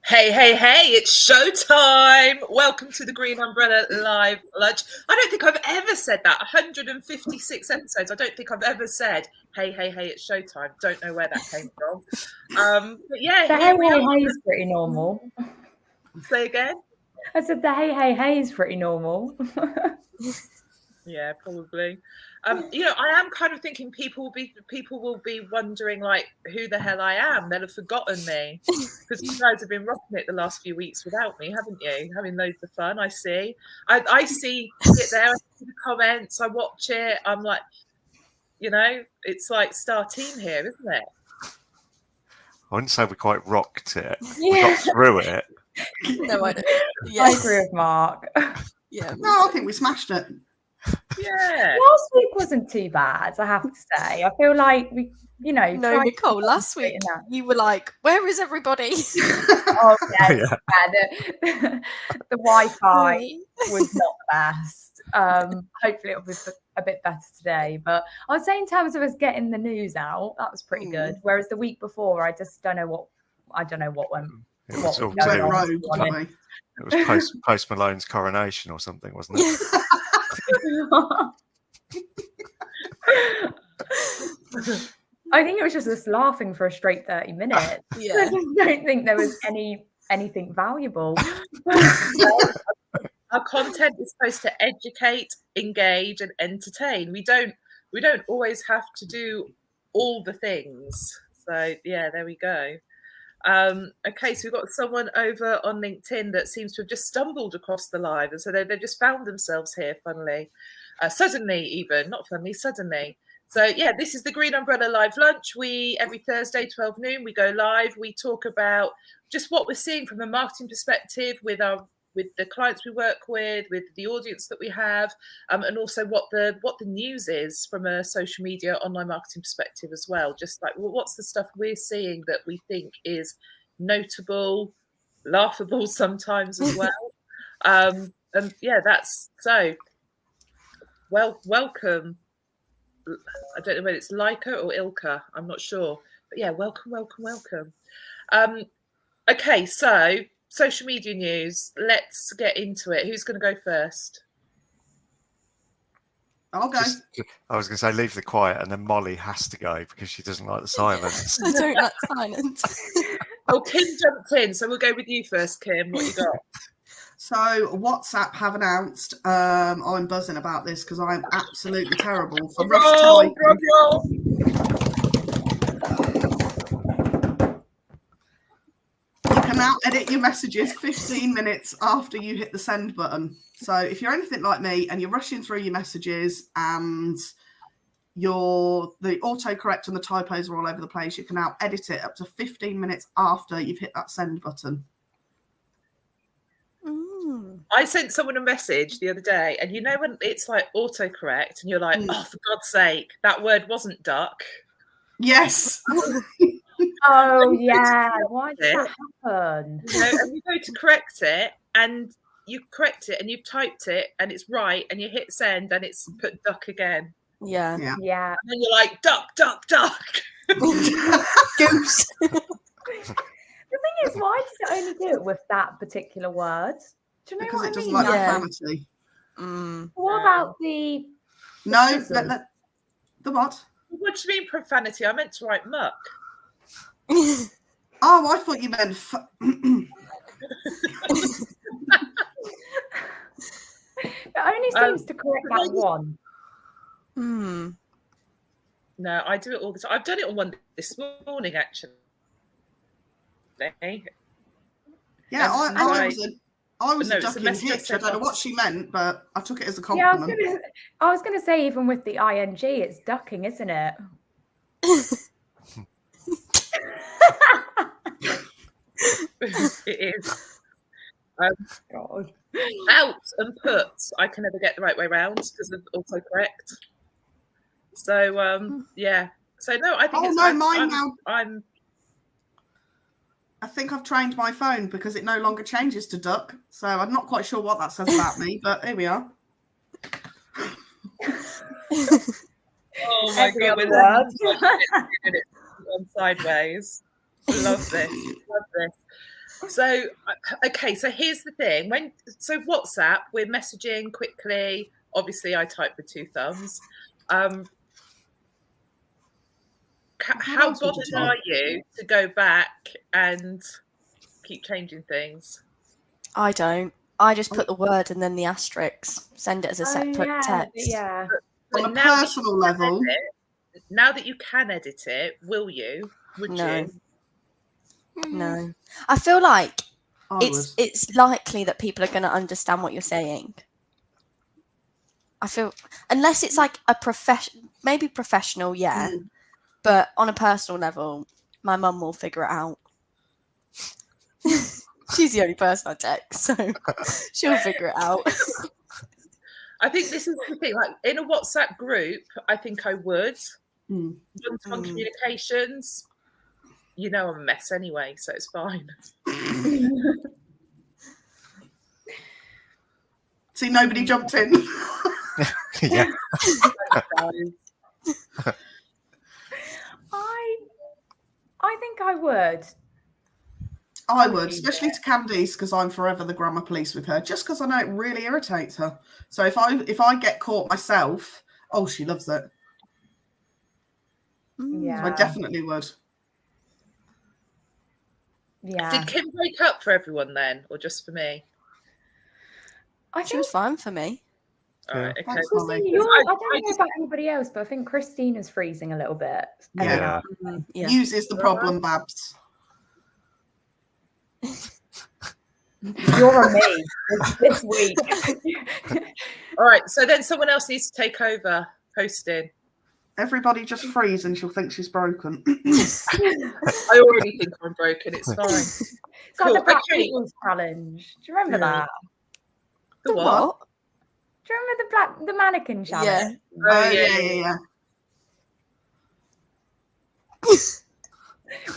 Hey, hey, hey, it's showtime. Welcome to the Green Umbrella Live Lunch. I don't think I've ever said that. 156 episodes. I don't think I've ever said, hey, hey, hey, it's showtime. Don't know where that came from. But yeah, The here hey, we hey, are. hey is pretty normal. Say again? I said the hey, hey, hey is pretty normal. Yeah, probably. I am kind of thinking people will be wondering like who the hell I am. They'll have forgotten me because you guys have been rocking it the last few weeks without me, haven't you? Having loads of fun. I see it there. I see the comments. I watch it. I'm like, it's like star team here, isn't it? I wouldn't say we quite rocked it. Yeah. We got through it. No, I don't. I agree with Mark. Yeah. No, I think we smashed it. Yeah. Last week wasn't too bad, I have to say. I feel like we, No, tried Nicole, to last week concentrate in you were like, where is everybody? that. Oh, yes. Yeah. The Wi-Fi was not the best. Hopefully it'll be a bit better today. But I would say in terms of us getting the news out, that was pretty good. Whereas the week before, I just don't know what went. It was all Went to- rogue, didn't we? It was post Malone's coronation or something, wasn't it? I think it was just us laughing for a straight 30 minutes. I Yeah. just don't think there was anything valuable. Our content is supposed to educate, engage, and entertain. We don't always have to do all the things. So yeah, there we go. Okay, so we've got someone over on LinkedIn that seems to have just stumbled across the live, and so they've just found themselves here, funnily, suddenly, even not funnily, suddenly. So yeah, this is the Green Umbrella Live Lunch. We every Thursday, 12 noon, we go live. We talk about just what we're seeing from a marketing perspective with the clients we work with the audience that we have, and also what the news is from a social media online marketing perspective as well. Just like what's the stuff we're seeing that we think is notable, laughable sometimes as well. And yeah, that's so. Well, welcome. I don't know whether it's Leica or Ilka. I'm not sure, but yeah, welcome. Okay, so social media news. Let's get into it. Who's going to go first? I'll go. I was going to say leave the quiet, and then Molly has to go because she doesn't like the silence. I don't like silence. Oh, Kim jumped in, so we'll go with you first, Kim. What you got? So WhatsApp have announced, I'm buzzing about this because I'm absolutely terrible for rough typing. You can now edit your messages 15 minutes after you hit the send button. So if you're anything like me and you're rushing through your messages and the autocorrect and the typos are all over the place, you can now edit it up to 15 minutes after you've hit that send button. I sent someone a message the other day, and when it's like autocorrect and you're like, oh, for God's sake, that word wasn't duck. Yes. Oh yeah, why did that happen? And you go to correct it, and you correct it, and you've typed it, and it's right, and you hit send, and it's put duck again. Yeah. Yeah. And then you're like, duck. Goose. The thing is, why does it only do it with that particular word? Do you know Because what it I doesn't mean? like profanity. What about the No, the what? What do you mean profanity? I meant to write muck. Oh, I thought you meant. It only seems to correct that one. No, I do it all the time. I've done it on one this morning, actually. Yeah, I was a ducking hitch. I don't know what she meant, but I took it as a compliment. Yeah, I was gonna say, even with the ing, it's ducking, isn't it? It is. God. Out and puts, I can never get the right way around because of autocorrect. So yeah. So no, I think I think I've trained my phone because it no longer changes to duck. So I'm not quite sure what that says about me, but here we are. Oh my God, we're learning sideways. Love this. So, okay, so here's the thing. So WhatsApp, we're messaging quickly. Obviously, I type with 2 thumbs. How else would you bothered are type? you to go back and keep changing things? I don't. I just put the word and then the asterisk, send it as a separate text. Yeah. On a now that personal level, now that you can edit it, will you? Would No. you? No. I feel like I would. it's likely that people are going to understand what you're saying. I feel, unless it's like a maybe professional, yeah. But on a personal level, my mum will figure it out. She's the only person I text, so she'll figure it out. I think this is the thing. Like in a WhatsApp group, I think I would. One-to-one communications, you know, I'm a mess anyway, so it's fine. See, nobody jumped in. Yeah. I think I would. I would, especially to Candice, because I'm forever the grammar police with her, just because I know it really irritates her. So if I get caught myself, oh, she loves it. Yeah. So I definitely would. Yeah. Did Kim break up for everyone then, or just for me? She was fine for me. All right, okay. Thanks, Molly. I don't know about anybody else, but I think Christina's freezing a little bit. Yeah. Yeah. Use the problem, Babs. You're a me this week. All right, so then someone else needs to take over hosting. Everybody just freeze and she'll think she's broken. I already think I'm broken. It's fine. It's Cool, like the Black okay. People's Challenge. Do you remember that? The what? Do you remember the mannequin challenge? Yeah. Oh, yeah.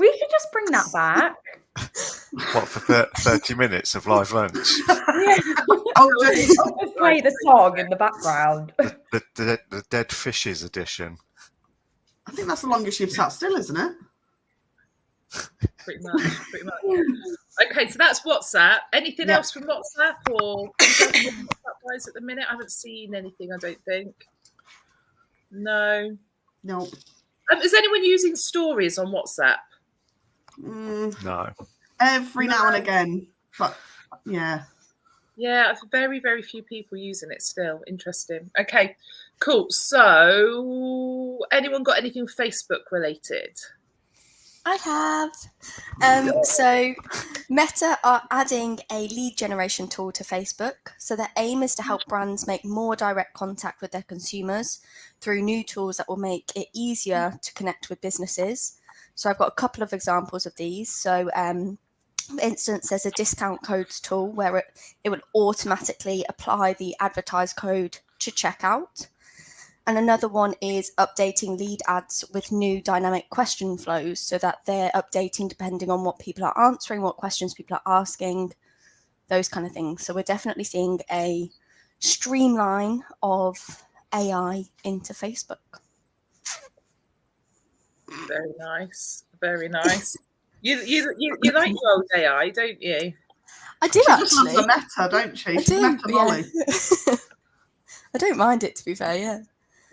We should just bring that back. What, for 30 minutes of live lunch? Yeah. Oh, Just play the song in the background. The Dead Fishes edition. I think that's the longest you've sat still, isn't it? Pretty much. Okay, so that's WhatsApp. Anything else from WhatsApp or WhatsApp guys at the minute? I haven't seen anything, I don't think. No. Nope. Is anyone using stories on WhatsApp? No. Every now and again. But yeah. Yeah, very, very few people using it still. Interesting. Okay, cool. So, anyone got anything Facebook related? I have. So Meta are adding a lead generation tool to Facebook. So their aim is to help brands make more direct contact with their consumers through new tools that will make it easier to connect with businesses. So I've got a couple of examples of these. So for instance, there's a discount codes tool where it will automatically apply the advertised code to checkout. And another one is updating lead ads with new dynamic question flows so that they're updating depending on what people are answering, what questions people are asking, those kind of things. So we're definitely seeing a streamline of AI into Facebook. Very nice. Very nice. You like your old AI, don't you? I do She just actually. loves the Meta, don't she? I She's do, Meta Molly. yeah. I don't mind it, to be fair, yeah.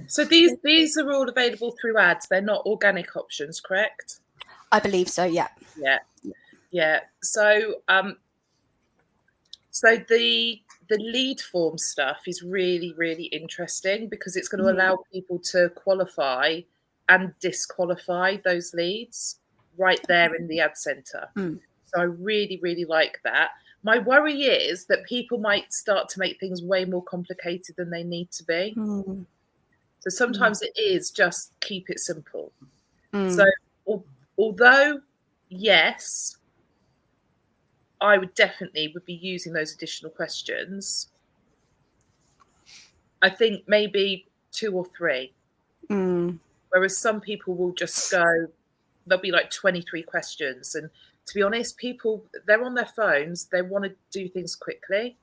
So these are all available through ads. They're not organic options, correct? I believe so, yeah. Yeah. So so the lead form stuff is really, really interesting because it's going to allow people to qualify and disqualify those leads right there in the ad center. So I really, really like that. My worry is that people might start to make things way more complicated than they need to be. So sometimes it is just keep it simple. So although, yes, I would be using those additional questions, I think maybe 2 or 3. Whereas some people will just go, there'll be like 23 questions. And to be honest, people, they're on their phones, they want to do things quickly.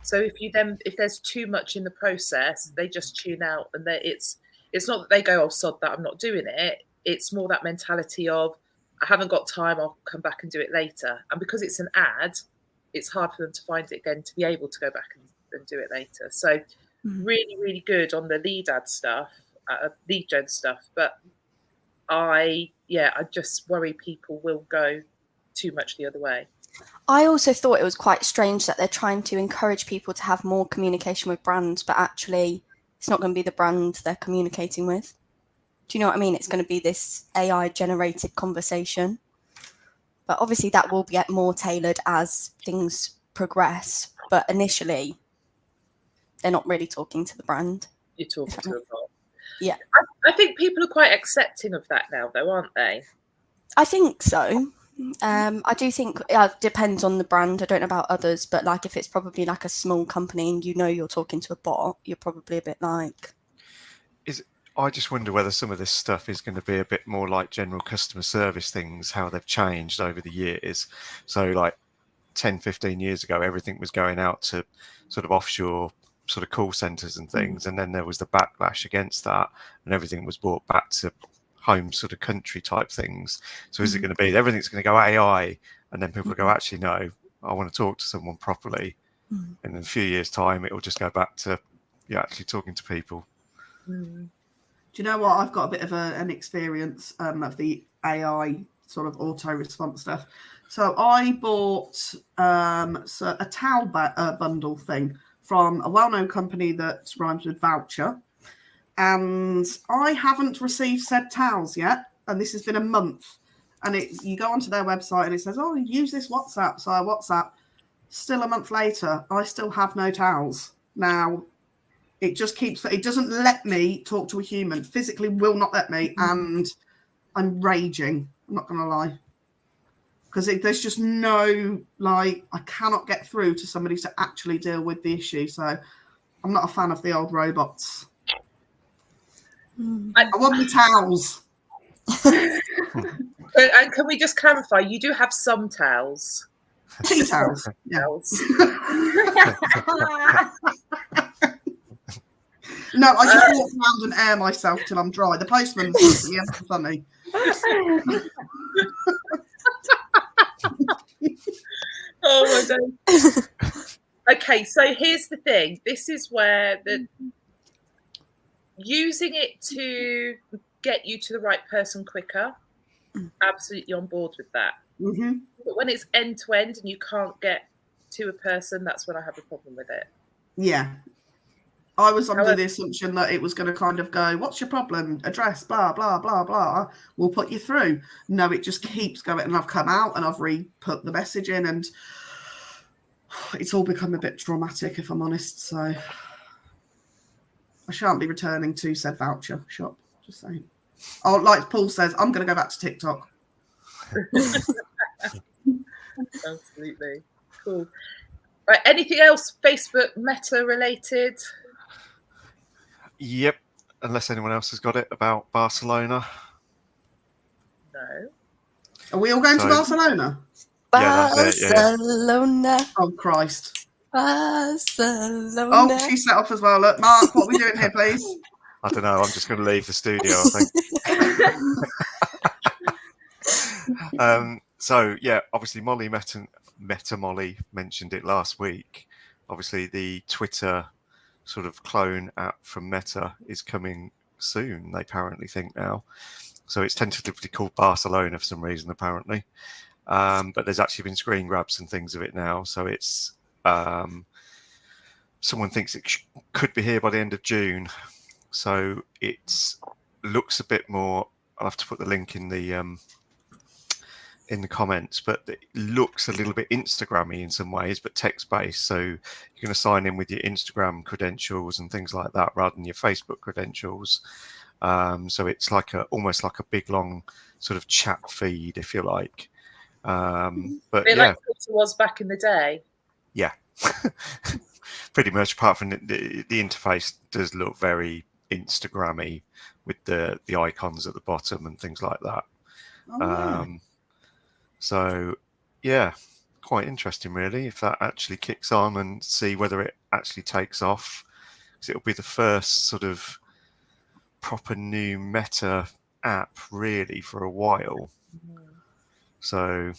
So if there's too much in the process, they just tune out, and it's not that they go, oh, sod that, I'm not doing it. It's more that mentality of, I haven't got time, I'll come back and do it later. And because it's an ad, it's hard for them to find it again to be able to go back and do it later. So really, really good on the lead ad stuff, lead gen stuff. But I just worry people will go too much the other way. I also thought it was quite strange that they're trying to encourage people to have more communication with brands, but actually it's not going to be the brand they're communicating with. Do you know what I mean? It's going to be this AI generated conversation. But obviously that will get more tailored as things progress. But initially, they're not really talking to the brand. You're talking to a bot. Yeah. I think people are quite accepting of that now, though, aren't they? I think so. I do think it depends on the brand. I don't know about others, but like if it's probably like a small company and you know you're talking to a bot, you're probably a bit like... I just wonder whether some of this stuff is going to be a bit more like general customer service things, how they've changed over the years. So like 10, 15 years ago, everything was going out to sort of offshore sort of call centers and things. And then there was the backlash against that and everything was brought back to home sort of country type things. So is it going to be everything's going to go AI and then people go, actually, no, I want to talk to someone properly. And in a few years' time, it will just go back to actually talking to people. Do you know what? I've got a bit of an experience of the AI sort of auto response stuff. So I bought a towel bundle thing from a well-known company that rhymes with voucher. And I haven't received said towels yet. And this has been a month. And you go onto their website and it says, oh, use this WhatsApp. So I WhatsApp. Still a month later, I still have no towels. Now, it doesn't let me talk to a human, physically will not let me. And I'm raging. I'm not going to lie. Because there's just no, I cannot get through to somebody to actually deal with the issue. So I'm not a fan of the old robots. I want the towels. And can we just clarify, you do have some towels? Tea towels. Yeah. No, I just walk around and air myself till I'm dry. The postman's looking at me funny. Oh my God. Okay, so here's the thing. This is where using it to get you to the right person quicker, absolutely on board with that. But when it's end to end and you can't get to a person, that's when I have a problem with it. Yeah. I was under the assumption that it was going to kind of go, what's your problem? Address, blah, blah, blah, blah. We'll put you through. No, it just keeps going. And I've come out and I've re-put the message in and it's all become a bit dramatic, if I'm honest. So I shan't be returning to said voucher shop. Just saying. Oh, like Paul says, I'm going to go back to TikTok. Absolutely. Cool. Right, anything else Facebook Meta related? Yep, unless anyone else has got it about Barcelona. No. Are we all going to Barcelona? Yeah, that's it, yeah. Barcelona. Oh, Christ. Barcelona. Oh, she set off as well. Look, Mark, what are we doing here, please? I don't know. I'm just going to leave the studio, I think. So, yeah, obviously Meta Molly mentioned it last week. Obviously, the Twitter sort of clone app from Meta is coming soon, they apparently think now. So it's tentatively called Barcelona for some reason, apparently. But there's actually been screen grabs and things of it now. So it's someone thinks it could be here by the end of June. So it looks a bit more. I'll have to put the link in the comments, but it looks a little bit Instagram-y in some ways, but text-based. So you're going to sign in with your Instagram credentials and things like that rather than your Facebook credentials. So it's like almost like a big long sort of chat feed, if you like. But yeah, like Twitter was back in the day. Yeah, pretty much. Apart from the interface does look very Instagram-y with the icons at the bottom and things like that. Oh, yeah. So, yeah, quite interesting, really, if that actually kicks on and see whether it actually takes off. Because it'll be the first sort of proper new Meta app, really, for a while. So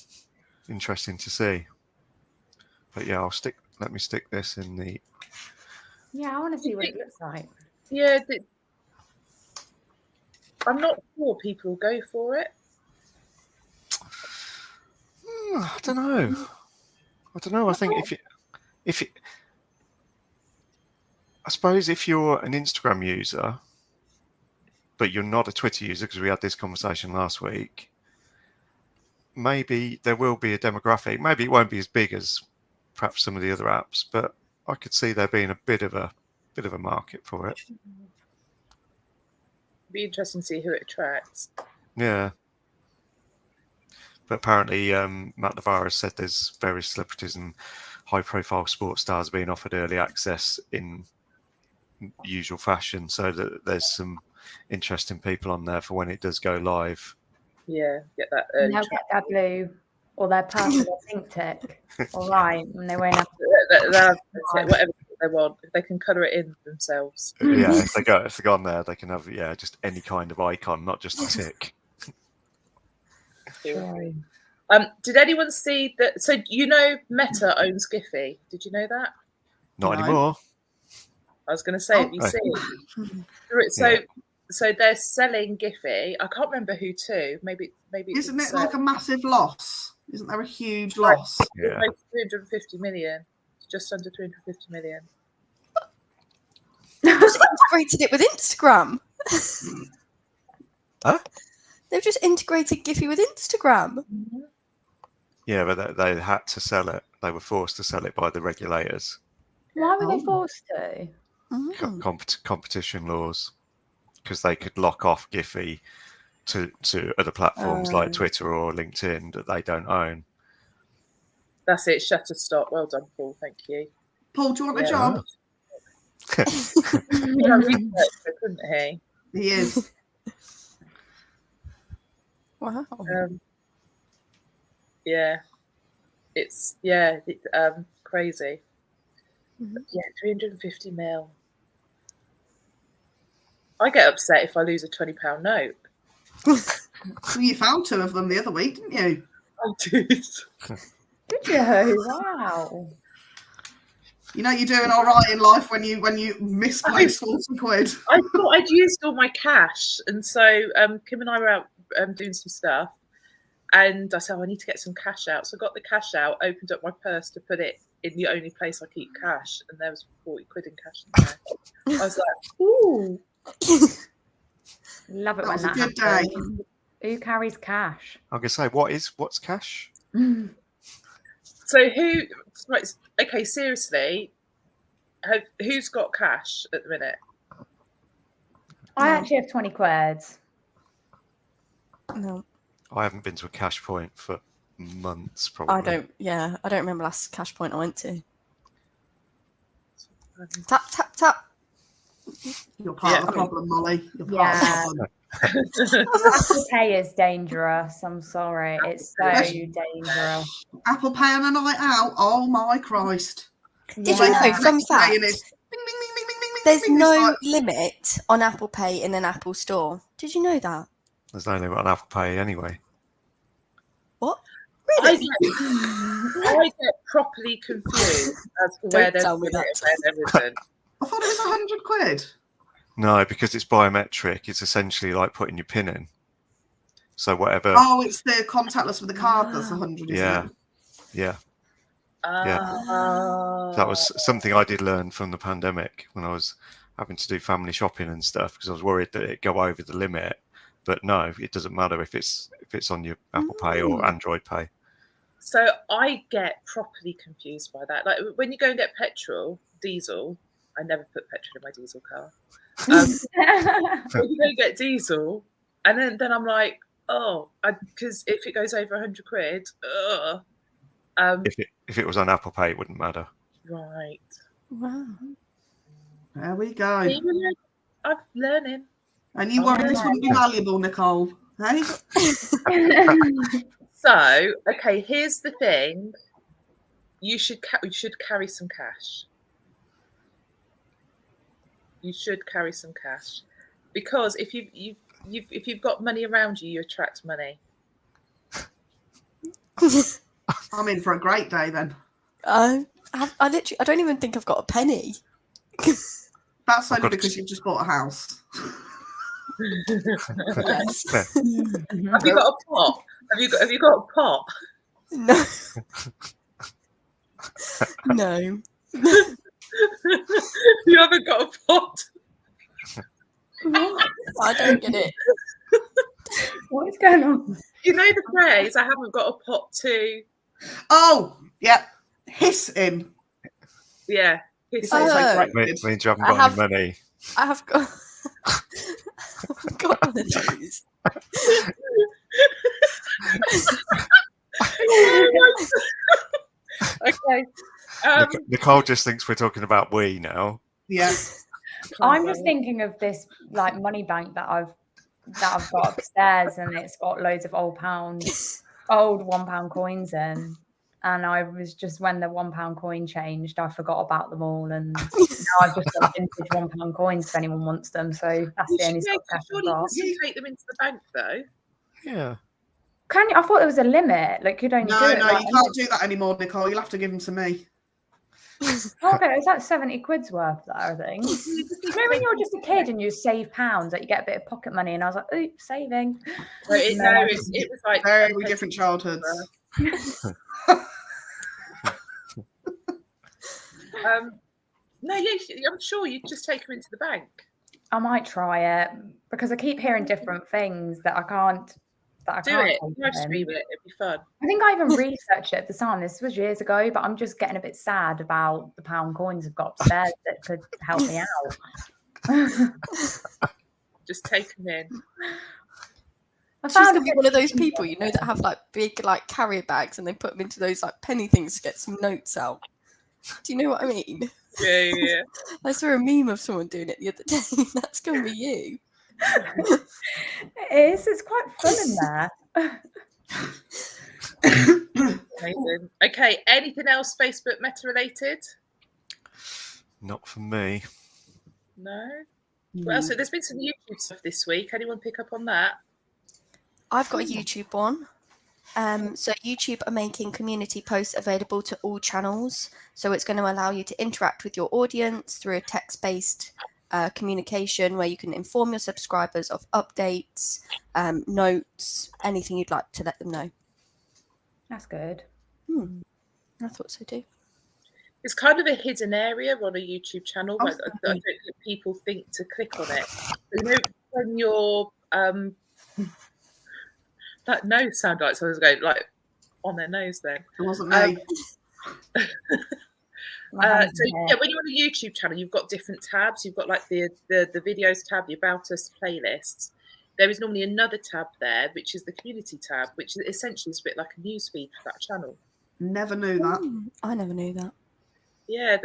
interesting to see. But yeah, let me stick this in the. Yeah, I want to see what it looks like. Yeah, I'm not sure people go for it. I don't know. I think I suppose if you're an Instagram user, but you're not a Twitter user, because we had this conversation last week, maybe there will be a demographic. Maybe it won't be as big as perhaps some of the other apps, but I could see there being a bit of a market for it. Be interesting to see who it attracts. Yeah. But apparently, Matt Navarro said there's various celebrities and high-profile sports stars being offered early access in usual fashion, so that there's some interesting people on there for when it does go live. Yeah, get that And early. they'll get their blue or their purple or pink tick. All right, and they won't have Whatever they want, if they can colour it in themselves. Yeah, if they go on there, they can have just any kind of icon, not just a tick. Sorry. Did anyone see that? So Meta owns Giphy. Did you know that? Not No. anymore. I was going to say, have you seen? So they're selling Giphy. I can't remember who to. Maybe. Isn't it like a massive loss? Isn't there a huge loss? Yeah. 350 million. Just under 350 million. They've just integrated it with Instagram. Huh? They've just integrated Giphy with Instagram. Mm-hmm. Yeah, but they had to sell it. They were forced to sell it by the regulators. Why were they forced to? Competition laws, because they could lock off Giphy to other platforms like Twitter or LinkedIn that they don't own. That's it. Shutterstock. Well done, Paul. Thank you. Paul, do you want a job? Couldn't he? He is. Wow. It's crazy. Mm-hmm. Yeah, 350 mil. I get upset if I lose a £20 note. You found 2 of them the other week, didn't you? I did. Did you? Wow. You know you're doing all right in life when you misplace 40 quid. I thought I'd used all my cash, and so Kim and I were out doing some stuff, and I said, I need to get some cash out. So I got the cash out, opened up my purse to put it in the only place I keep cash, and there was 40 quid in cash in there. I was like, ooh. Love it That when was a that good happens. day. Who carries cash? I'm gonna say, what's cash? So okay, seriously, who's got cash at the minute? I actually have 20 quid. No, I haven't been to a cash point for months, probably. I don't. Yeah, I don't remember last cash point I went to. Tap tap tap. You're part of the problem, Molly. You're part of the problem. Apple Pay is dangerous. I'm sorry. It's so dangerous. Apple Pay on a night out. Oh my Christ. Did you know, fun fact, there's bing, no limit on Apple Pay in an Apple store. Did you know that? There's no limit on Apple Pay anyway. What? I Really? get properly confused as to where they're everything. I thought it was 100 quid. No, because it's biometric. It's essentially like putting your PIN in. So whatever. Oh, it's the contactless with the card that's 100, isn't it? Yeah. Oh. That was something I did learn from the pandemic when I was having to do family shopping and stuff, because I was worried that it'd go over the limit. But no, it doesn't matter if it's on your Apple Pay or Android Pay. So I get properly confused by that. Like when you go and get diesel, I never put petrol in my diesel car. When you go and get diesel, and then I'm like, because if it goes over 100 quid, If it was on Apple Pay, it wouldn't matter. Right. Wow. There we go. I'm learning. And you worried this wouldn't be valuable, Nicole? Hey? So, okay, here's the thing. You should carry some cash. You should carry some cash, because if you've got money around you, you attract money. I'm in for a great day then. I don't even think I've got a penny. That's I've only got to because you've just bought a house. Yes. Have you got a pot? Have you got a pot? No. No. You haven't got a pot. I don't get it. What is going on? You know the phrase, I haven't got a pot to... Oh, yeah. Hissing. Yeah. It's Oh. like Means you haven't I got have- any money. I have got. I've got one of those. Okay. Nicole just thinks we're talking about we now. Yeah. I'm just thinking of this like money bank that I've got upstairs, and it's got loads of old £1 coins in. And I was just, when the £1 coin changed, I forgot about them all, and now I've just got vintage £1 coins if anyone wants them. So that's the only sort of cash I've got. You take them into the bank though. Yeah. Can you? I thought there was a limit. Like, you'd only do it. No, like, you can't do that anymore, Nicole. You'll have to give them to me. Okay, it's like 70 quid's worth there, I think. You know when you're just a kid and you save pounds, like you get a bit of pocket money, and I was like, oops, saving. No, it was like Very different childhoods. No, yeah, I'm sure you'd just take them into the bank. I might try it because I keep hearing different things that I can't. Do it. Live stream it. It'd be fun. I think I even researched it at the time. This was years ago, but I'm just getting a bit sad about the pound coins I've got upstairs that could help me out. Just take them in. She's gonna be one of those people, you know, that have like big like carrier bags and they put them into those like penny things to get some notes out. Do you know what I mean? Yeah. I saw a meme of someone doing it the other day. That's gonna be you. It is. It's quite fun in there. Amazing. Okay. Anything else Facebook Meta related? Not for me. No. Well, so there's been some YouTube stuff this week. Anyone pick up on that? I've got a YouTube one. So YouTube are making community posts available to all channels. So it's going to allow you to interact with your audience through a text-based communication where you can inform your subscribers of updates, notes, anything you'd like to let them know. That's good. I thought so too. It's kind of a hidden area on a YouTube channel. I don't think people think to click on it. You know, when you're that nose sounded like someone's going like on their nose. Then It wasn't me. So yeah, when you're on a YouTube channel, you've got different tabs. You've got like the videos tab, the About Us playlists. There is normally another tab there, which is the community tab, which is essentially a bit like a news feed for that channel. Never knew that. I never knew that. Yeah,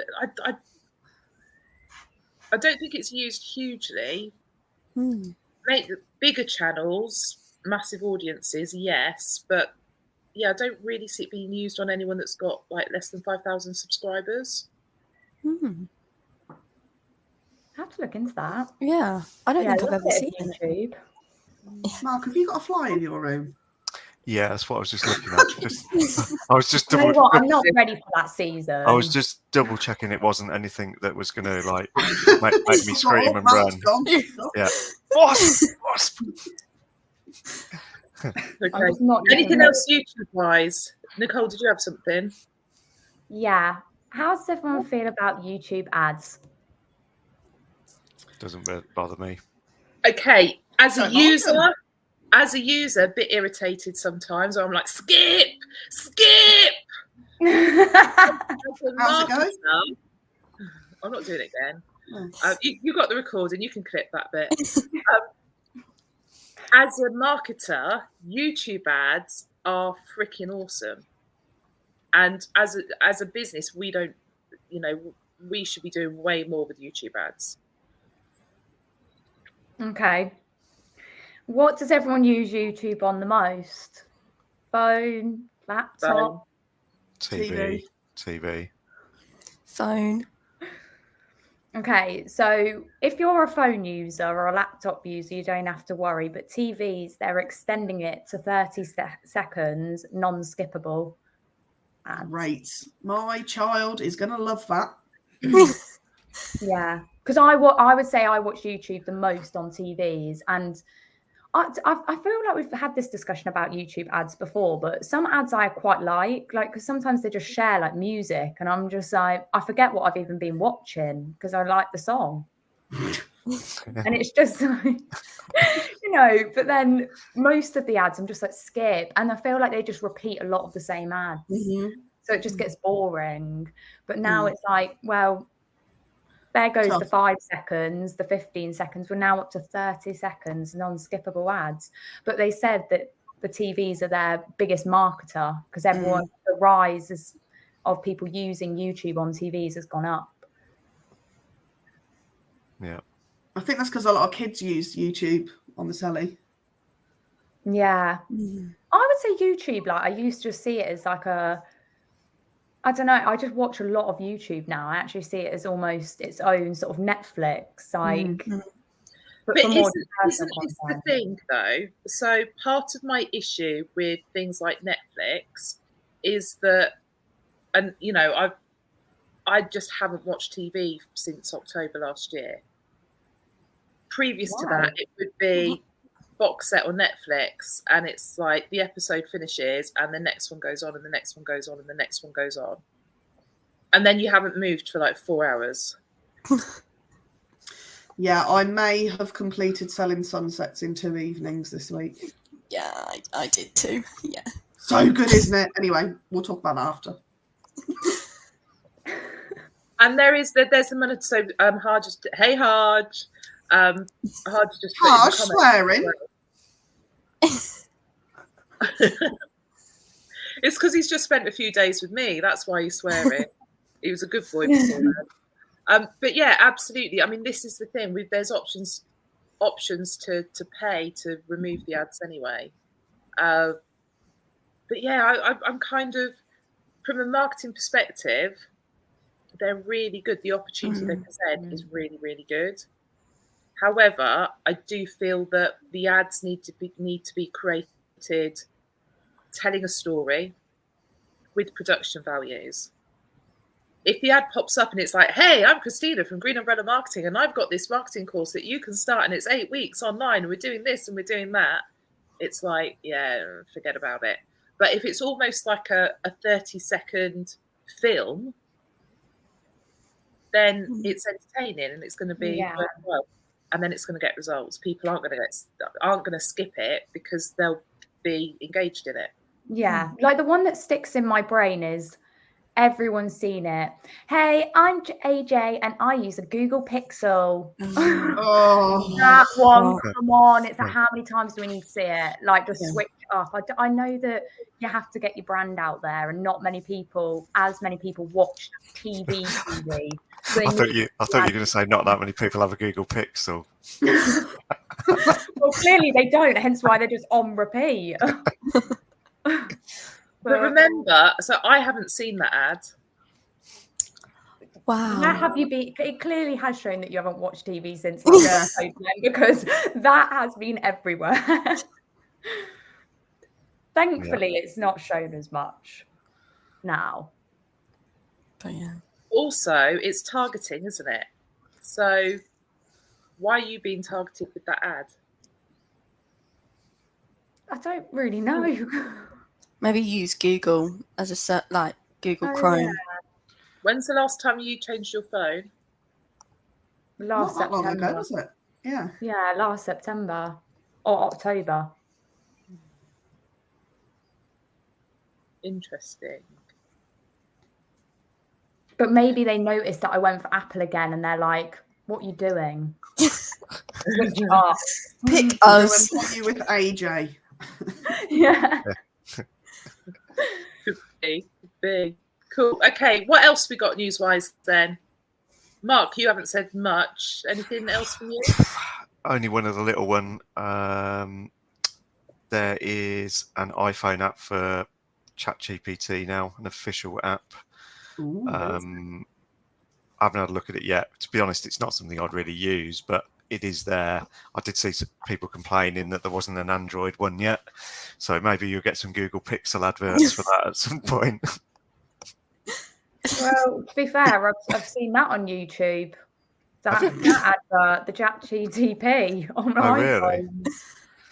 I don't think it's used hugely. Make bigger channels, massive audiences, yes, but yeah, I don't really see it being used on anyone that's got like less than 5,000 subscribers. I have to look into that. Yeah, I don't think I've ever seen YouTube. Mark, have you got a fly in your room? Yeah, that's what I was just looking at. I was just You know double. what? I'm not ready for that season. I was just double checking it wasn't anything that was going to like make me scream and Mark's run. gone. Yeah. Wasp. Okay. Anything else YouTube-wise? Nicole, did you have something? Yeah. How does everyone feel about YouTube ads? Doesn't bother me. Okay, as a user, a bit irritated sometimes. I'm like, skip. How's it going? I'm not doing it again. You got the recording. You can clip that bit. As a marketer, YouTube ads are freaking awesome. And as a business, we don't, we should be doing way more with YouTube ads. Okay. What does everyone use YouTube on the most? Phone, laptop? TV. Phone. Okay, so if you're a phone user or a laptop user, you don't have to worry. But TVs, they're extending it to 30 seconds, non-skippable. ads. Great. My child is going to love that. Yeah, because I would say I watch YouTube the most on TVs, and I feel like we've had this discussion about YouTube ads before, but some ads I quite like because sometimes they just share like music, and I'm just like, I forget what I've even been watching because I like the song. And it's just like, but then most of the ads I'm just like skip, and I feel like they just repeat a lot of the same ads. So it just gets boring. But now it's like, well, there goes the 5 seconds, the 15 seconds. We're now up to 30 seconds non-skippable ads. But they said that the TVs are their biggest marketer because the rise of people using YouTube on TVs has gone up. Yeah. I think that's because a lot of kids use YouTube on the telly. Yeah. I would say YouTube, like I used to see it as like I don't know, I just watch a lot of YouTube now. I actually see it as almost its own sort of Netflix, like. But isn't this the thing, though? So part of my issue with things like Netflix is that, and I just haven't watched TV since October last year. Previous to that, it would be box set on Netflix, and it's like the episode finishes and the next one goes on and the next one goes on and the next one goes on, and then you haven't moved for like 4 hours. Yeah, I may have completed Selling Sunsets in 2 evenings this week. Yeah, I did too. Yeah. So good, isn't it? Anyway, we'll talk about that after. And there's a minute. So Harj just Harj just Harsh swearing. It's because he's just spent a few days with me. That's why he's swearing. He was a good boy before that. But yeah, absolutely. I mean, this is the thing. There's options to pay to remove the ads anyway. But yeah, I'm kind of, from a marketing perspective, they're really good. The opportunity they present is really, really good. However, I do feel that the ads need to be created telling a story with production values. If the ad pops up and it's like, hey, I'm Christina from Green Umbrella Marketing, and I've got this marketing course that you can start, and it's 8 weeks online, and we're doing this and we're doing that, it's like, yeah, forget about it. But if it's almost like a 30-second film, then it's entertaining and it's going to be worthwhile, and then it's going to get results. People aren't going to skip it because they'll be engaged in it. Yeah, like the one that sticks in my brain is, everyone's seen it. Hey, I'm AJ and I use a Google Pixel. That one, come on. It's like, how many times do we need to see it? Like, just switch up. I know that you have to get your brand out there, and not as many people watch TV. So I thought you were going to say not that many people have a Google Pixel. Well, clearly they don't, hence why they're just on repeat. But remember, so I haven't seen that ad. Wow. That have you been? It clearly has shown that you haven't watched TV since like, because that has been everywhere. Thankfully, it's not shown as much now. But yeah. Also, it's targeting, isn't it? So why are you being targeted with that ad? I don't really know. Maybe use Google as a Google Chrome. Yeah. When's the last time you changed your phone? Last Not that long September. ago, was it? Yeah. Yeah, last September or October. Interesting. But maybe they noticed that I went for Apple again, and they're like, "What are you doing? Switch up. Pick us." Go and put you with AJ. Yeah. Could be. Cool. Okay, what else we got news-wise then? Mark, you haven't said much. Anything else from you? Only one other little one. There is an iPhone app for ChatGPT now, an official app. Ooh, I haven't had a look at it yet. To be honest, it's not something I'd really use, but it is there. I did see some people complaining that there wasn't an Android one yet, so maybe you'll get some Google Pixel adverts for that at some point. Well, to be fair, I've seen that on YouTube. That advert, the ChatGPT on Oh, really? iPhones.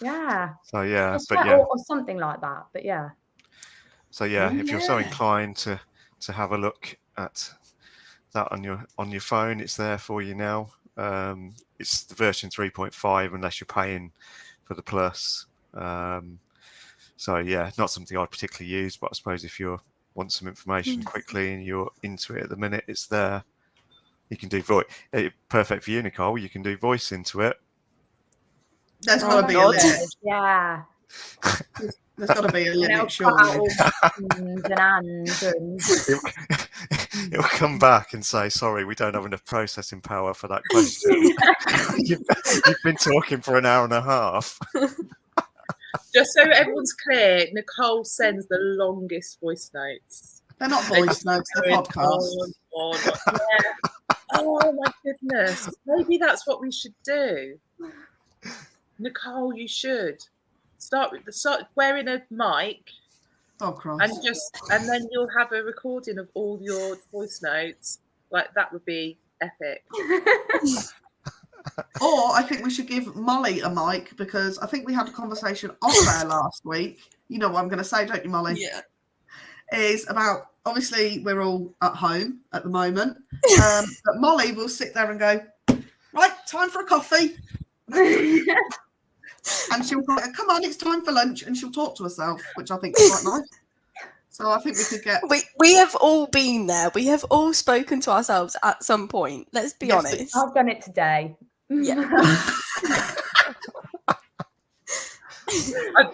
Yeah. So yeah, Or something like that. But yeah. So yeah, if you're so inclined to have a look at that on your phone, it's there for you now. It's the version 3.5 unless you're paying for the plus. So yeah, not something I'd particularly use, but I suppose if you want some information quickly and you're into it at the minute, it's there. You can do voice. Perfect for you, Nicole. You can do voice into it. There's got to be a limit. Yeah. There's got to be a limit, surely. It'll come back and say, sorry, we don't have enough processing power for that question. You've been talking for an hour and a half. Just so everyone's clear, Nicole sends the longest voice notes. They're not voice notes, they're podcasts. Oh my goodness. Maybe that's what we should do. Nicole, you should start wearing a mic. Oh Christ. And then you'll have a recording of all your voice notes. Like, that would be epic. Or I think we should give Molly a mic, because I think we had a conversation off there last week. You know what I'm going to say, don't you, Molly? Yeah. Is about, obviously, we're all at home at the moment. But Molly will sit there and go, right, time for a coffee. And she'll go, come on, it's time for lunch. And she'll talk to herself, which I think is quite nice. So I think we could get... We have all been there. We have all spoken to ourselves at some point. Let's be honest. I've done it today. Yeah.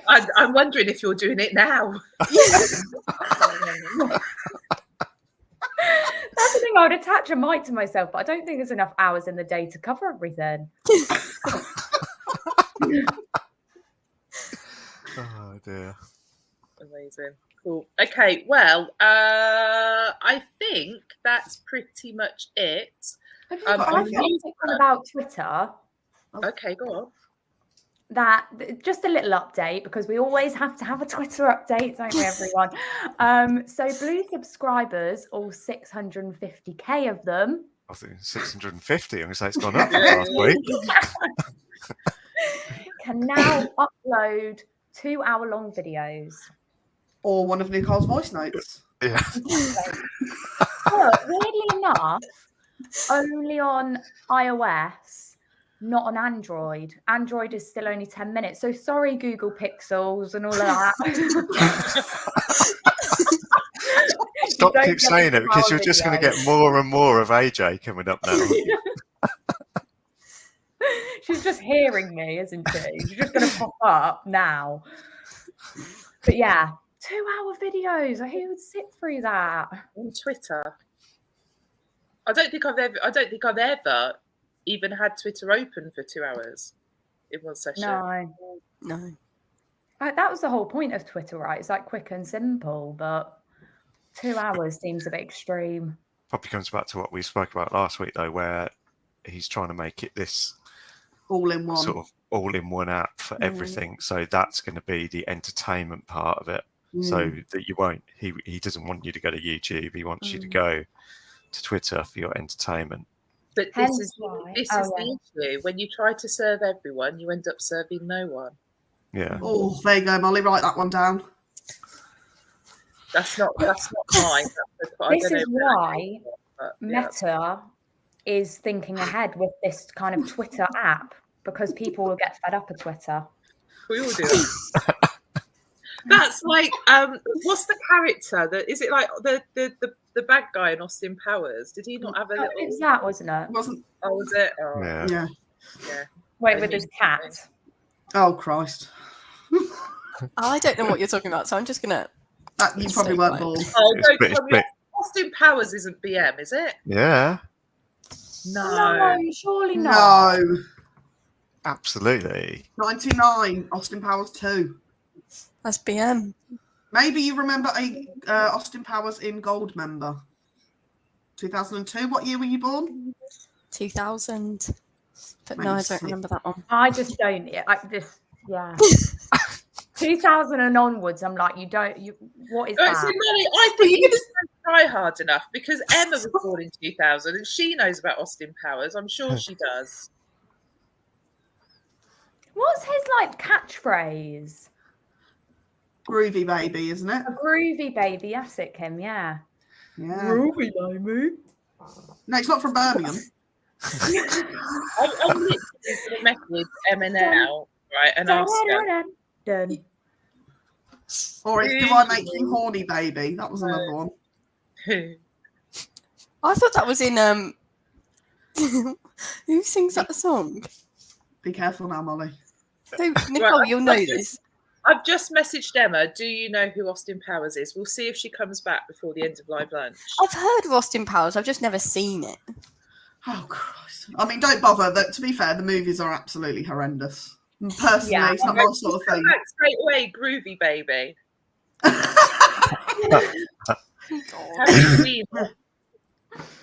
I'm wondering if you're doing it now. That's the thing. I would attach a mic to myself, but I don't think there's enough hours in the day to cover everything. Oh dear. Amazing. Cool. Okay, well, I think that's pretty much it. I've got something about Twitter. Okay, go on. That just a little update, because we always have to have a Twitter update, don't we, everyone? So Blue subscribers, all 650k of them. I think 650. I'm going to say it's gone up last week. Can now upload 2-hour-long videos. Or one of Nicole's voice notes. Yeah. But weirdly enough, only on iOS, not on Android. Android is still only 10 minutes. So sorry, Google Pixels and all of that. Stop keep saying it, because you're just going to get more and more of AJ coming up now. She's just hearing me, isn't she? She's just going to pop up now. But yeah, 2-hour videos. Who would sit through that on Twitter? I don't think I've ever even had Twitter open for 2 hours in one session. No. That was the whole point of Twitter, right? It's like quick and simple, but 2 hours seems a bit extreme. Probably comes back to what we spoke about last week, though, where he's trying to make it this all-in-one sort of all-in-one app for everything. So that's going to be the entertainment part of it. So that you won't. He doesn't want you to go to YouTube. He wants you to go to Twitter for your entertainment. But this is the issue. When you try to serve everyone, you end up serving no one. Yeah. Oh, there you go, Molly. Write that one down. That's not mine. This is why Meta is thinking ahead with this kind of Twitter app, because people will get fed up of Twitter. We all do that. That's like, what's the character? Is it like the bad guy in Austin Powers? Did he not have a little? It's that, wasn't it? Oh, was it? Oh. Yeah. Wait, with his cat. Oh Christ! I don't know what you're talking about, so I'm just gonna. You probably weren't born. Oh, don't tell me. Austin Powers isn't BM, is it? Yeah. No, surely not. No. Absolutely. 99. Austin Powers 2. That's BM. Maybe you remember Austin Powers in Goldmember. 2002. What year were you born? 2000. But no, I don't remember that one. I just don't. Yeah. 2000 and onwards, I'm like, what is that? I think try hard enough, because Emma was born in 2000 and she knows about Austin Powers. I'm sure she does. What's his like catchphrase? Groovy baby, isn't it? A groovy baby, that's it, Kim. Yeah. Yeah. Groovy baby. No, it's not from Birmingham. I'm literally going to message Emma now, right, and ask her. Dun. Or it's Do I Make You Horny Baby? That was another one. I thought that was in who sings that song? Be careful now, Molly. Who, Nicole, Right, you'll know this. I've just messaged Emma. Do you know who Austin Powers is? We'll see if she comes back before the end of live lunch. I've heard of Austin Powers, I've just never seen it. Oh, Christ. I mean, don't bother. To be fair, the movies are absolutely horrendous. Personally, Yeah. it's not my sort of thing. Back straight away, groovy baby.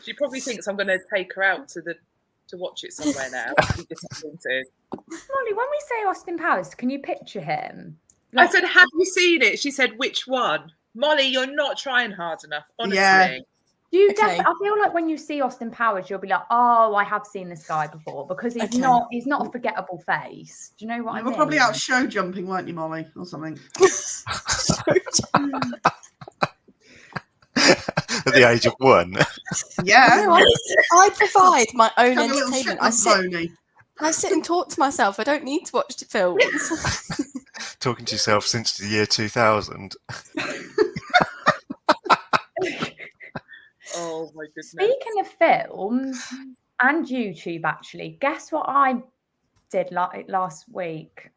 She probably thinks I'm going to take her out to watch it somewhere now. She's disappointed. Molly, when we say Austin Powers, can you picture him? I said, have you seen it? She said, which one? Molly, you're not trying hard enough, honestly. Yeah. You Okay. I feel like when you see Austin Powers, you'll be like, oh, I have seen this guy before, because he's Okay. not a forgettable face. Do you know what I You mean? were probably out show jumping, weren't you, Molly, or something? At the age of 1. Yeah. No, I provide my own Have a little entertainment. Shetland pony. I sit and talk to myself. I don't need to watch the films. Talking to yourself since the year 2000. Oh, my goodness. Speaking of films and YouTube, actually, guess what I did last week?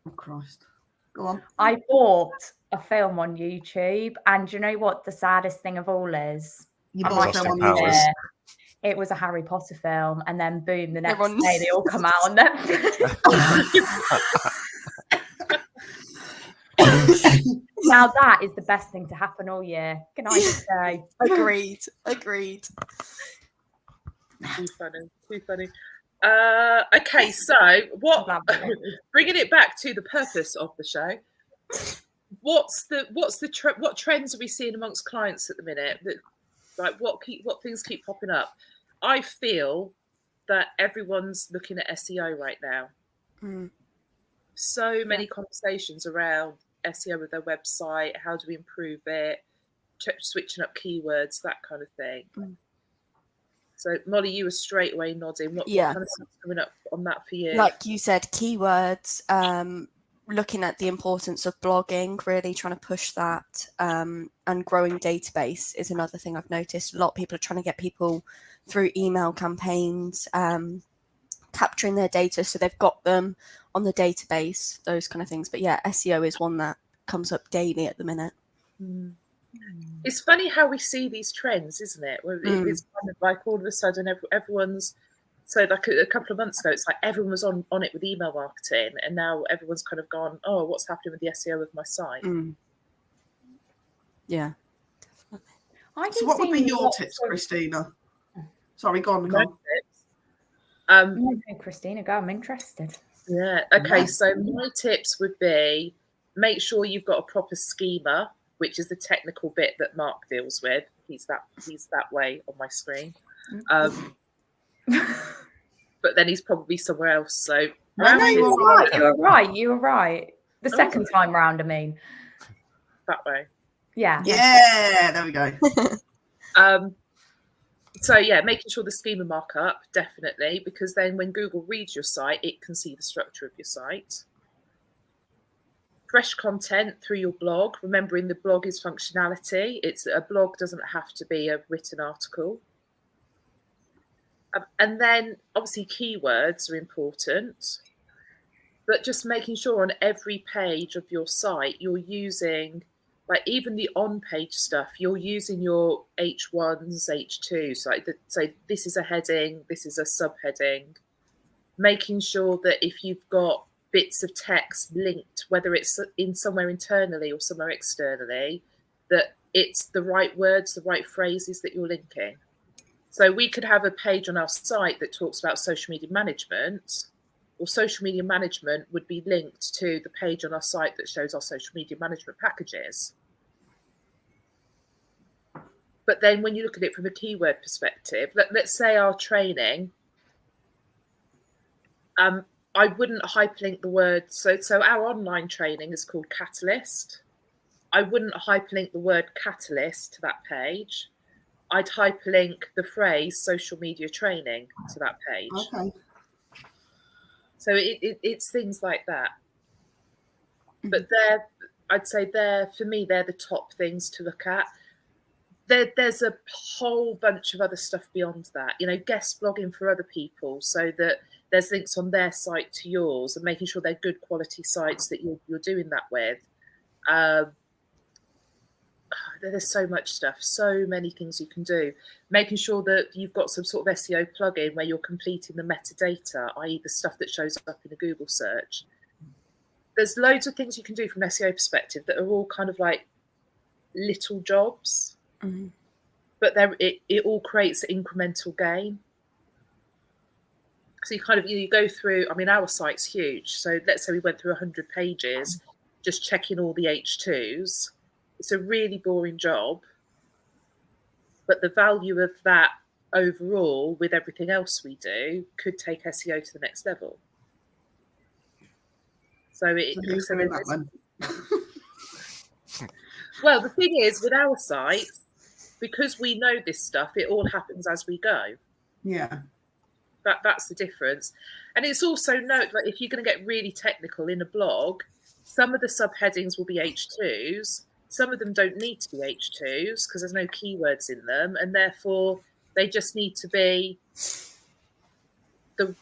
Oh, Christ. Go on. I bought a film on YouTube, and do you know what the saddest thing of all is? You I bought might a film Austin on Powers. YouTube. It was a Harry Potter film, and then boom, the next Everyone- day they all come out on Netflix. Now that is the best thing to happen all year. Can I just say? Agreed. Too funny. Okay, so what? Bringing it back to the purpose of the show. What trends are we seeing amongst clients at the minute? Like what things keep popping up? I feel that everyone's looking at SEO right now. Mm. So many conversations around SEO of their website. How do we improve it? Switching up keywords, that kind of thing. Mm. So Molly, you were straight away nodding. What kind of stuff's coming up on that for you? Like you said, keywords, looking at the importance of blogging, really trying to push that, and growing database is another thing I've noticed. A lot of people are trying to get people through email campaigns, capturing their data so they've got them on the database, those kind of things. But yeah, SEO is one that comes up daily at the minute. It's funny how we see these trends, isn't it? Where it's kind of like all of a sudden everyone's, so like a couple of months ago, it's like everyone was on it with email marketing, and now everyone's kind of gone, oh, what's happening with the SEO of my site? Yeah. So what would be your tips, Christina? Sorry, go on, Nicole. Okay, Christina, go. I'm interested. Yeah. Okay. So my tips would be make sure you've got a proper schema, which is the technical bit that Mark deals with. He's that way on my screen. But then he's probably somewhere else. So No, you were right. The second time round, I mean. That way. Yeah. Yeah, there we go. So yeah, making sure the schema markup, definitely, because then when Google reads your site, it can see the structure of your site. Fresh content through your blog, remembering the blog is functionality. A blog doesn't have to be a written article. And then obviously keywords are important, but just making sure on every page of your site, you're using, like even the on-page stuff, you're using your H1s, H2s. So this is a heading, this is a subheading. Making sure that if you've got bits of text linked, whether it's in somewhere internally or somewhere externally, that it's the right words, the right phrases that you're linking. So we could have a page on our site that talks about social media management, or social media management would be linked to the page on our site that shows our social media management packages. But then when you look at it from a keyword perspective, let's say our training, I wouldn't hyperlink the word. So our online training is called Catalyst. I wouldn't hyperlink the word catalyst to that page. I'd hyperlink the phrase social media training to that page. Okay. So it's things like that. Mm-hmm. But I'd say for me, they're the top things to look at. There's a whole bunch of other stuff beyond that. You know, guest blogging for other people, so that there's links on their site to yours, and making sure they're good quality sites that you're doing that with. There's so much stuff, so many things you can do. Making sure that you've got some sort of SEO plugin where you're completing the metadata, i.e. the stuff that shows up in a Google search. There's loads of things you can do from an SEO perspective that are all kind of like little jobs, but it all creates incremental gain. So you go through, I mean, our site's huge. So let's say we went through 100 pages, just checking all the H2s. It's a really boring job, but the value of that overall with everything else we do could take SEO to the next level. So who's doing that then? Well, the thing is, with our site, because we know this stuff, it all happens as we go. Yeah. That's the difference. And it's also note, like, if you're going to get really technical in a blog, some of the subheadings will be H2s. Some of them don't need to be H2s because there's no keywords in them, and therefore they just need to be the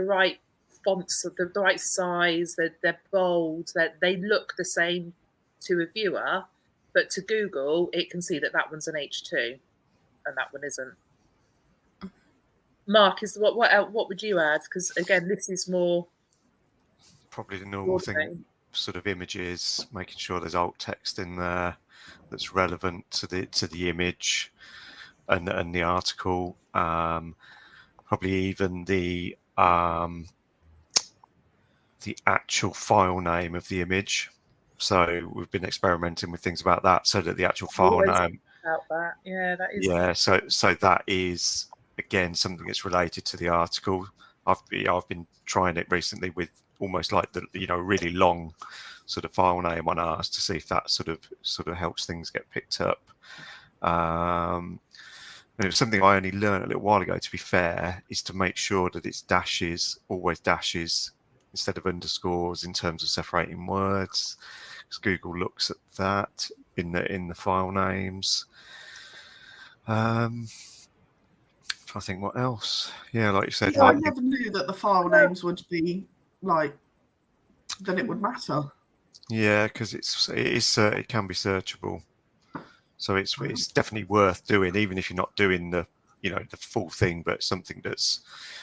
right fonts, the right size. They're bold. They look the same to a viewer, but to Google, it can see that one's an H2 and that one isn't. Mark, what would you add? Because again, this is more probably the normal thing. Sort of images, making sure there's alt text in there that's relevant to the image and the article. Probably even the actual file name of the image. So we've been experimenting with things about that, so that the actual file name. About that, yeah, that is. Yeah, so that is again something that's related to the article. I've been trying it recently with almost like the really long sort of file name on ours to see if that sort of helps things get picked up. And it was something I only learned a little while ago, to be fair, is to make sure that it's always dashes instead of underscores in terms of separating words, because Google looks at that in the file names. I think what else? Yeah, like you said, I never knew that the file names would be like that. It would matter. Yeah, because it can be searchable, so it's definitely worth doing, even if you're not doing the full thing, but something that's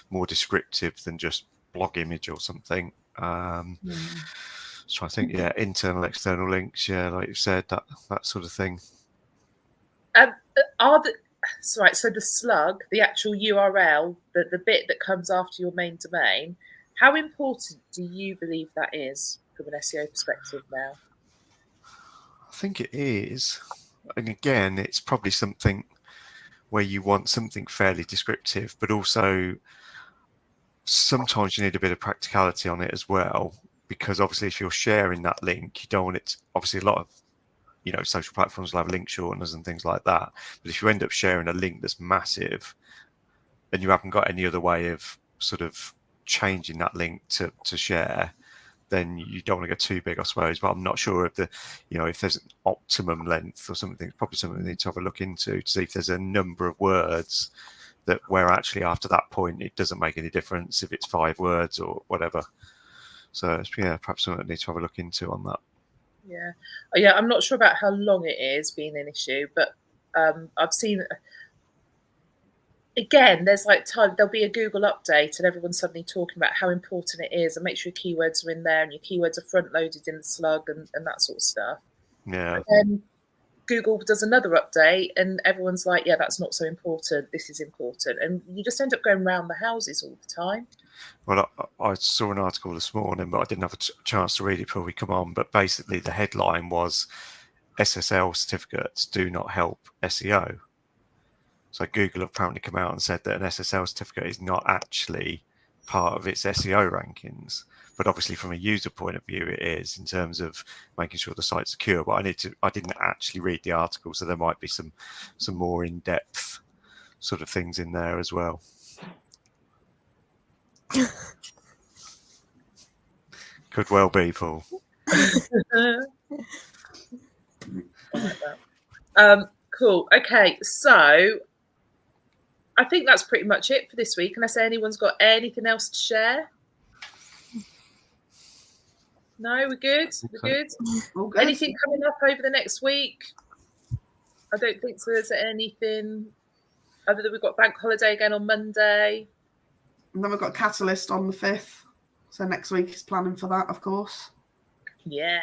more descriptive than just blog image or something. So I think internal, external links. Yeah, like you said, that sort of thing. So the slug, the actual URL, the bit that comes after your main domain, how important do you believe that is from an SEO perspective now? I think it is. And again, it's probably something where you want something fairly descriptive, but also sometimes you need a bit of practicality on it as well, because obviously if you're sharing that link, you don't want it. Obviously, a lot of social platforms will have link shorteners and things like that. But if you end up sharing a link that's massive and you haven't got any other way of sort of changing that link to share, then you don't want to go too big, I suppose. But I'm not sure if if there's an optimum length or something. It's probably something we need to have a look into to see if there's a number of words where actually after that point it doesn't make any difference if it's 5 words or whatever. So perhaps something we need to have a look into on that. Yeah, I'm not sure about how long it is being an issue, but I've seen, again, there's like time, there'll be a Google update and everyone's suddenly talking about how important it is, and make sure your keywords are in there and your keywords are front loaded in the slug and that sort of stuff. Yeah. And then Google does another update and everyone's like, yeah, that's not so important, this is important. And you just end up going round the houses all the time. Well, I saw an article this morning, but I didn't have a chance to read it before we come on. But basically, the headline was SSL certificates do not help SEO. So Google have apparently come out and said that an SSL certificate is not actually part of its SEO rankings. But obviously from a user point of view, it is, in terms of making sure the site's secure. But I didn't actually read the article, so there might be some more in-depth sort of things in there as well. Could well be, Paul. Cool. Okay, so I think that's pretty much it for this week, unless anyone's got anything else to share. No, we're good. We're good. All good. Anything coming up over the next week? I don't think so. There's anything other than we've got bank holiday again on Monday. And then we've got Catalyst on the 5th. So next week is planning for that, of course. Yeah.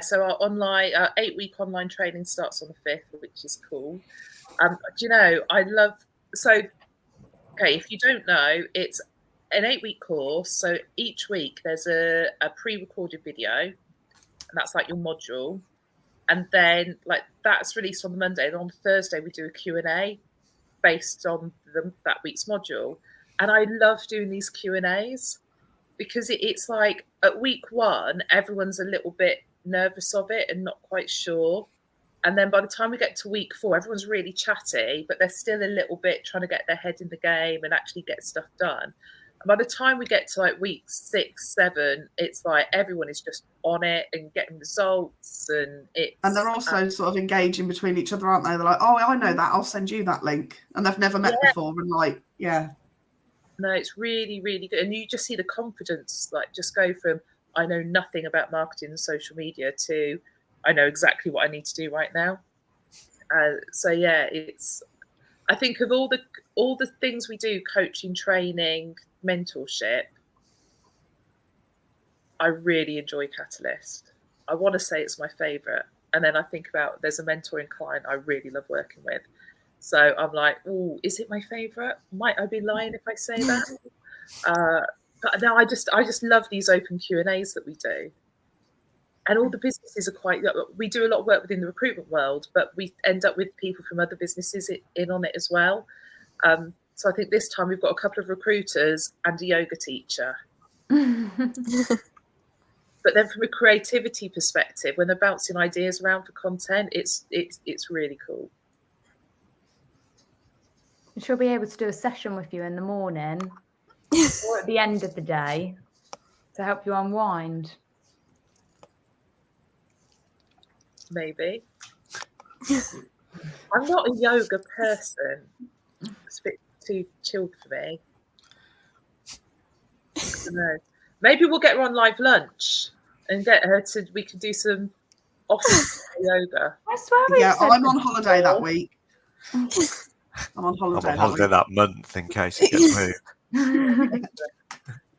So our 8-week online training starts on the 5th, which is cool. Do you know, if you don't know, it's an 8-week course. So each week there's a pre-recorded video, and that's like your module. And then like that's released on the Monday. And on Thursday we do a Q&A based on that week's module. And I love doing these Q&As because it's like at week 1, everyone's a little bit nervous of it and not quite sure. And then by the time we get to week 4, everyone's really chatty, but they're still a little bit trying to get their head in the game and actually get stuff done. And by the time we get to like week 6, 7, it's like everyone is just on it and getting results. And they're also sort of engaging between each other, aren't they? They're like, oh, I know that. I'll send you that link. And they've never met before. And like, yeah. No, it's really, really good. And you just see the confidence, like just go from, I know nothing about marketing and social media to, I know exactly what I need to do right now. So yeah, I think of all the things we do, coaching, training, mentorship, I really enjoy Catalyst. I want to say it's my favorite. And then I think about, there's a mentoring client I really love working with. So I'm like, oh, is it my favorite? Might I be lying if I say that? But no, I just love these open Q&As that we do. And all the businesses we do a lot of work within the recruitment world, but we end up with people from other businesses in on it as well. So I think this time we've got a couple of recruiters and a yoga teacher. But then from a creativity perspective, when they're bouncing ideas around for content, it's really cool. She'll be able to do a session with you in the morning or at the end of the day to help you unwind. Maybe. I'm not a yoga person. It's a bit too chilled for me. I don't know. Maybe we'll get her on live lunch and get her we could do some office yoga. I swear I'm on holiday that week. I'm on holiday that month in case it gets moved.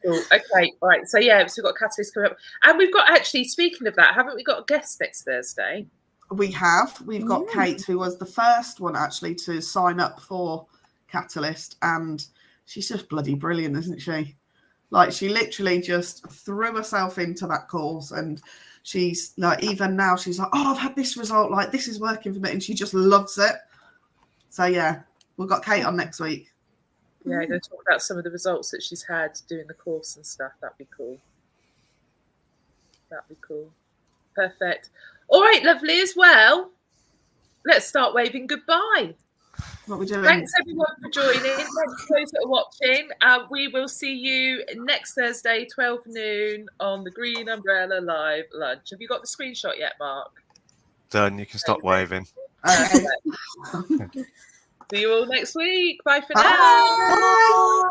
Cool. Okay, right. So yeah, so we've got Catalyst coming up. And we've got, actually, speaking of that, haven't we got a guest next Thursday? We have. We've got Kate, who was the first one actually to sign up for Catalyst, and she's just bloody brilliant, isn't she? Like, she literally just threw herself into that course, and she's like, even now she's like, oh, I've had this result, like this is working for me, and she just loves it. So yeah, we've got Kate on next week. Yeah, going to talk about some of the results that she's had doing the course and stuff. That'd be cool. Perfect. All right, lovely as well. Let's start waving goodbye. What are we doing? Thanks everyone for joining. Thanks to those that are watching. We will see you next Thursday, 12 noon on the Green Umbrella Live Lunch. Have you got the screenshot yet, Mark? Done. You can stop waving. See you all next week. Bye for now. Bye.